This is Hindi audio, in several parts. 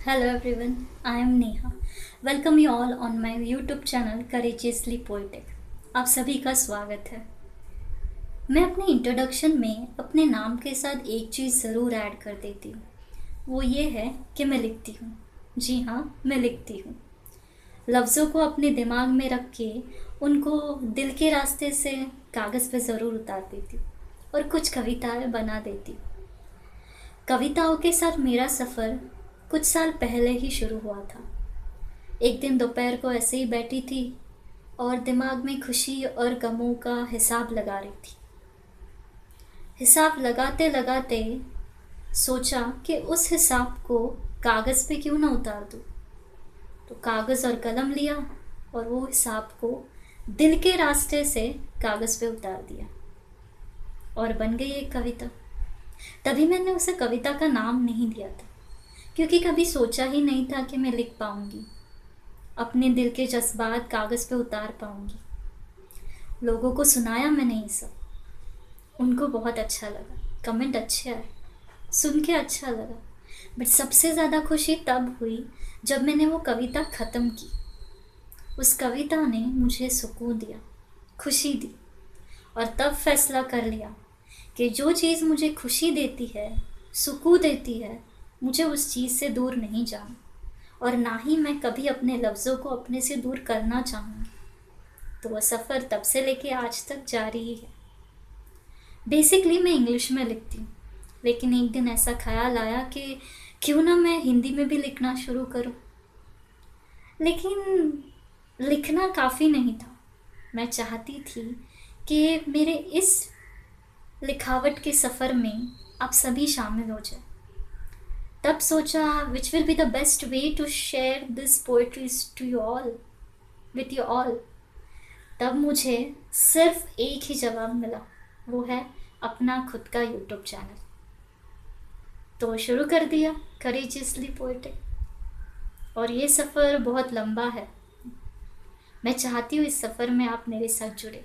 Hello everyone, I am Neha. Welcome you all on my YouTube channel Courageously Poetic. आप सभी का स्वागत है। मैं अपने इंट्रोडक्शन में अपने नाम के साथ एक चीज़ ज़रूर ऐड कर देती हूँ। वो ये है कि मैं लिखती हूँ। जी हाँ, मैं लिखती हूँ। लफ्ज़ों को अपने दिमाग में रख के उनको दिल के रास्ते से कागज़ पे ज़रूर उतार देती हूँ और कुछ कविताएं बना देती हूँ। कविताओं के साथ मेरा सफ़र कुछ साल पहले ही शुरू हुआ था। एक दिन दोपहर को ऐसे ही बैठी थी और दिमाग में खुशी और गमों का हिसाब लगा रही थी। हिसाब लगाते लगाते सोचा कि उस हिसाब को कागज़ पे क्यों ना उतार दूँ। तो कागज़ और कलम लिया और वो हिसाब को दिल के रास्ते से कागज़ पे उतार दिया और बन गई एक कविता। तभी मैंने उसे कविता का नाम नहीं दिया था, क्योंकि कभी सोचा ही नहीं था कि मैं लिख पाऊंगी, अपने दिल के जज्बात कागज़ पे उतार पाऊंगी। लोगों को सुनाया मैंने ये सब, उनको बहुत अच्छा लगा, कमेंट अच्छे आए, सुन के अच्छा लगा। बट सबसे ज़्यादा खुशी तब हुई जब मैंने वो कविता ख़त्म की। उस कविता ने मुझे सुकून दिया, खुशी दी, और तब फैसला कर लिया कि जो चीज़ मुझे खुशी देती है, सुकून देती है, मुझे उस चीज़ से दूर नहीं जाना, और ना ही मैं कभी अपने लफ्ज़ों को अपने से दूर करना चाहूँगी। तो वह सफ़र तब से लेके आज तक जारी ही है। बेसिकली मैं इंग्लिश में लिखती हूँ, लेकिन एक दिन ऐसा ख्याल आया कि क्यों ना मैं हिंदी में भी लिखना शुरू करूँ। लेकिन लिखना काफ़ी नहीं था। मैं चाहती थी कि मेरे इस लिखावट के सफ़र में आप सभी शामिल हो जाए। तब सोचा which will be the best way to share this poetries to you all, with you all. तब मुझे सिर्फ एक ही जवाब मिला, वो है अपना खुद का यूट्यूब चैनल। तो शुरू कर दिया करेजियसली पोएटिक। और ये सफ़र बहुत लंबा है। मैं चाहती हूँ इस सफ़र में आप मेरे साथ जुड़े,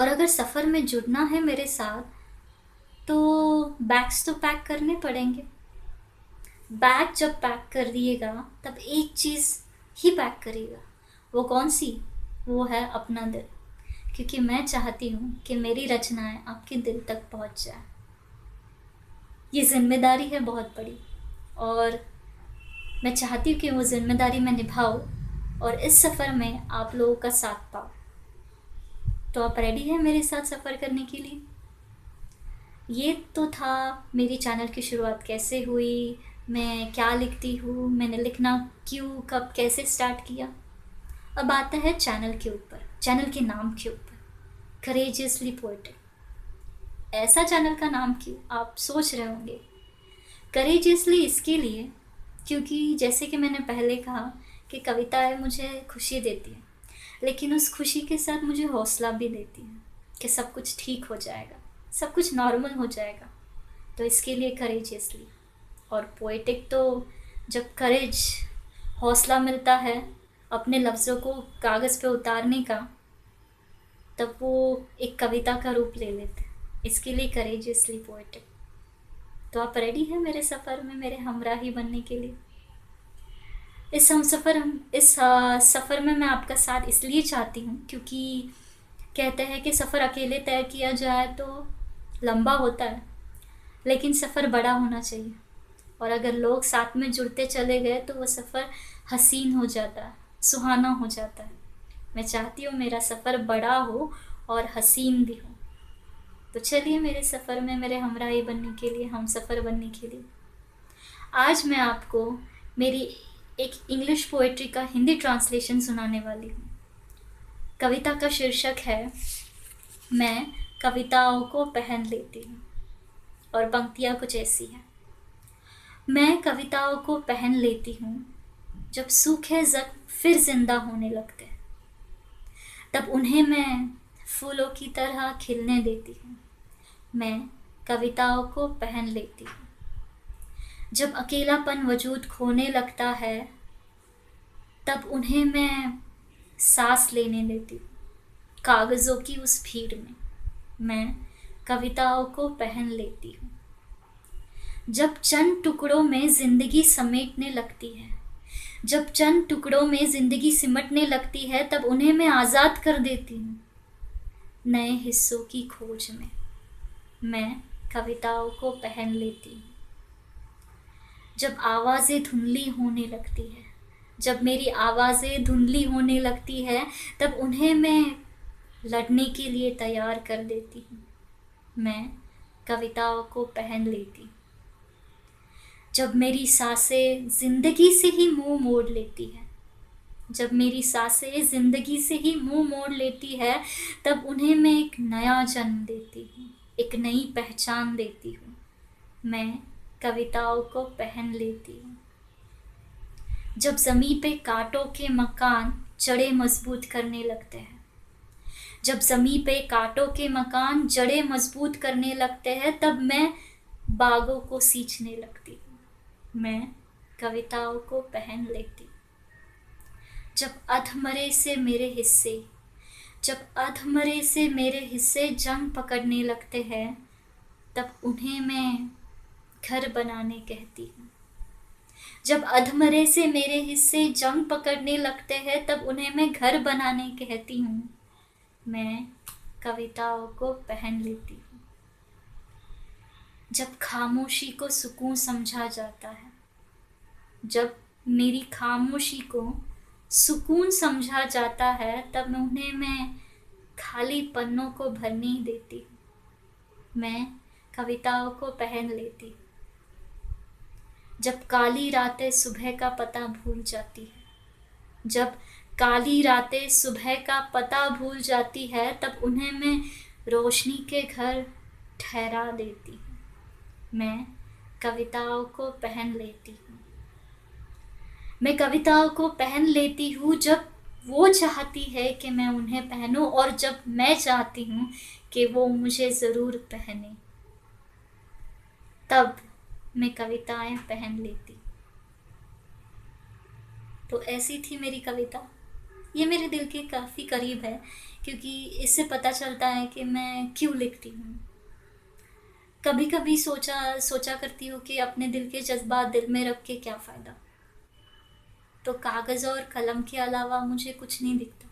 और अगर सफ़र में जुड़ना है मेरे साथ तो बैग्स तो पैक करने पड़ेंगे। बैग जब पैक कर दिएगा तब एक चीज़ ही पैक करिएगा। वो कौन सी? वो है अपना दिल, क्योंकि मैं चाहती हूँ कि मेरी रचनाएं आपके दिल तक पहुँच जाए। ये जिम्मेदारी है बहुत बड़ी, और मैं चाहती हूँ कि वो जिम्मेदारी मैं निभाऊँ और इस सफ़र में आप लोगों का साथ पाऊँ। तो आप रेडी हैं मेरे साथ सफ़र करने के लिए? ये तो था मेरी चैनल की शुरुआत कैसे हुई, मैं क्या लिखती हूँ, मैंने लिखना क्यों, कब, कैसे स्टार्ट किया। अब आता है चैनल के ऊपर, चैनल के नाम के ऊपर, करेजियसली पोएटिक। ऐसा चैनल का नाम क्यों, आप सोच रहे होंगे। करेजियसली इसके लिए क्योंकि जैसे कि मैंने पहले कहा कि कविताएं मुझे खुशी देती हैं, लेकिन उस खुशी के साथ मुझे हौसला भी देती हैं कि सब कुछ ठीक हो जाएगा, सब कुछ नॉर्मल हो जाएगा। तो इसके लिए करेजियसली। और पोएटिक तो जब करेज, हौसला मिलता है अपने लफ्ज़ों को कागज़ पे उतारने का, तब वो एक कविता का रूप ले लेते हैं। इसके लिए करेजियसली पोएटिक। तो आप रेडी हैं मेरे सफ़र में मेरे हमराही बनने के लिए? इस सफ़र में मैं आपका साथ इसलिए चाहती हूँ क्योंकि कहते हैं कि सफ़र अकेले तय किया जाए तो लंबा होता है, लेकिन सफ़र बड़ा होना चाहिए, और अगर लोग साथ में जुड़ते चले गए तो वो सफ़र हसीन हो जाता है, सुहाना हो जाता है। मैं चाहती हूँ मेरा सफ़र बड़ा हो और हसीन भी हो। तो चलिए मेरे सफ़र में मेरे हमराही बनने के लिए, हम सफ़र बनने के लिए आज मैं आपको मेरी एक इंग्लिश पोएट्री का हिंदी ट्रांसलेशन सुनाने वाली हूँ। कविता का शीर्षक है मैं कविताओं को पहन लेती हूँ, और पंक्तियाँ कुछ ऐसी हैं। मैं कविताओं को पहन लेती हूँ, जब सूखे जख्म फिर जिंदा होने लगते हैं, तब उन्हें मैं फूलों की तरह खिलने देती हूँ। मैं कविताओं को पहन लेती हूँ, जब अकेलापन वजूद खोने लगता है, तब उन्हें मैं सांस लेने देती हूँ कागज़ों की उस भीड़ में। मैं कविताओं को पहन लेती हूँ। जब चंद टुकड़ों में जिंदगी समेटने लगती है, जब चंद टुकड़ों में जिंदगी सिमटने लगती है, तब उन्हें मैं आज़ाद कर देती हूँ नए हिस्सों की खोज में। मैं कविताओं को पहन लेती हूँ। जब आवाज़ें धुंधली होने लगती है, जब मेरी आवाज़ें धुंधली होने लगती है, तब उन्हें मैं लड़ने के लिए तैयार कर देती हूँ। मैं कविताओं को पहन लेती हूँ। जब मेरी सांसें जिंदगी से ही मुंह मोड़ लेती है, जब मेरी सांसें जिंदगी से ही मुंह मोड़ लेती है, तब उन्हें मैं एक नया जन्म देती हूँ, एक नई पहचान देती हूँ। मैं कविताओं को पहन लेती हूँ। जब ज़मीं पे कांटों के मकान जड़ें मजबूत करने लगते हैं, जब ज़मीं पे कांटों के मकान जड़ें मजबूत करने लगते हैं, तब मैं बागों को सींचने लगती हूँ। मैं कविताओं को पहन लेती हूँ। जब अधमरे से मेरे हिस्से, जब अधमरे से मेरे हिस्से जंग पकड़ने लगते हैं, तब उन्हें मैं घर बनाने कहती हूँ। जब अधमरे से मेरे हिस्से जंग पकड़ने लगते हैं, तब उन्हें मैं घर बनाने कहती हूँ। मैं कविताओं को पहन लेती हूँ। जब खामोशी को सुकून समझा जाता है, जब मेरी खामोशी को सुकून समझा जाता है, तब उन्हें मैं खाली पन्नों को भरने ही देती हूँ। मैं कविताओं को पहन लेती हूँ। जब काली रातें सुबह का पता भूल जाती है, जब काली रातें सुबह का पता भूल जाती है, तब उन्हें मैं रोशनी के घर ठहरा देती हूँ। मैं कविताओं को पहन लेती हूँ। मैं कविताओं को पहन लेती हूँ जब वो चाहती है कि मैं उन्हें पहनूं, और जब मैं चाहती हूँ कि वो मुझे ज़रूर पहने, तब मैं कविताएं पहन लेती। तो ऐसी थी मेरी कविता। ये मेरे दिल के काफ़ी करीब है, क्योंकि इससे पता चलता है कि मैं क्यों लिखती हूँ। कभी कभी सोचा करती हूँ कि अपने दिल के जज्बात दिल में रख के क्या फ़ायदा। तो कागज़ और कलम के अलावा मुझे कुछ नहीं दिखता।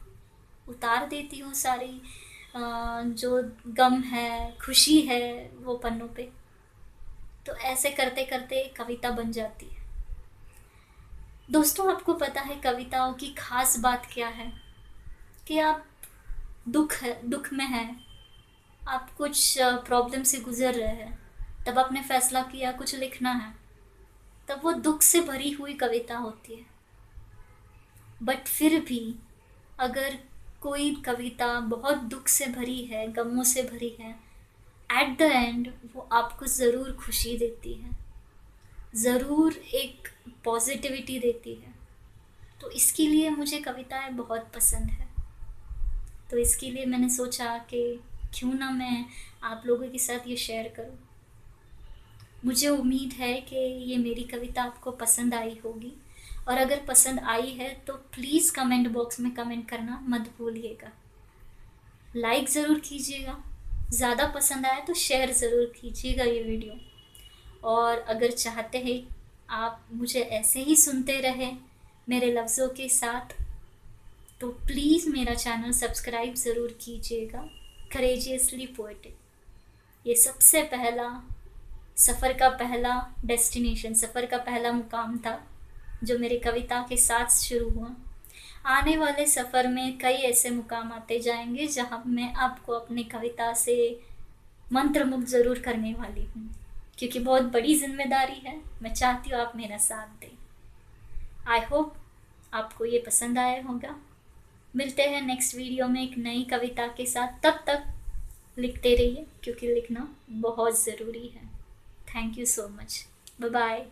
उतार देती हूँ सारी जो गम है, खुशी है, वो पन्नों पे। तो ऐसे करते करते कविता बन जाती है। दोस्तों, आपको पता है कविताओं की खास बात क्या है? कि आप दुख में हैं, आप कुछ प्रॉब्लम से गुजर रहे हैं, तब आपने फैसला किया कुछ लिखना है, तब वो दुख से भरी हुई कविता होती है। बट फिर भी अगर कोई कविता बहुत दुख से भरी है, गमों से भरी है, एट द एंड वो आपको ज़रूर खुशी देती है, ज़रूर एक पॉजिटिविटी देती है। तो इसके लिए मुझे कविताएं बहुत पसंद है। तो इसके लिए मैंने सोचा कि क्यों ना मैं आप लोगों के साथ ये शेयर करूं। मुझे उम्मीद है कि ये मेरी कविता आपको पसंद आई होगी, और अगर पसंद आई है तो प्लीज़ कमेंट बॉक्स में कमेंट करना मत भूलिएगा। लाइक ज़रूर कीजिएगा, ज़्यादा पसंद आए तो शेयर ज़रूर कीजिएगा ये वीडियो। और अगर चाहते हैं आप मुझे ऐसे ही सुनते रहे मेरे लफ्ज़ों के साथ, तो प्लीज़ मेरा चैनल सब्सक्राइब ज़रूर कीजिएगा, करेजियसली पोएटिक। ये सबसे पहला सफ़र का पहला डेस्टिनेशन, सफ़र का पहला मुकाम था जो मेरे कविता के साथ शुरू हुआ। आने वाले सफ़र में कई ऐसे मुकाम आते जाएंगे जहां मैं आपको अपनी कविता से मंत्रमुग्ध ज़रूर करने वाली हूँ, क्योंकि बहुत बड़ी जिम्मेदारी है। मैं चाहती हूँ आप मेरा साथ दें। आई होप आपको ये पसंद आया होगा। मिलते हैं नेक्स्ट वीडियो में एक नई कविता के साथ। तब तक लिखते रहिए, क्योंकि लिखना बहुत ज़रूरी है। Thank you so much. Bye bye.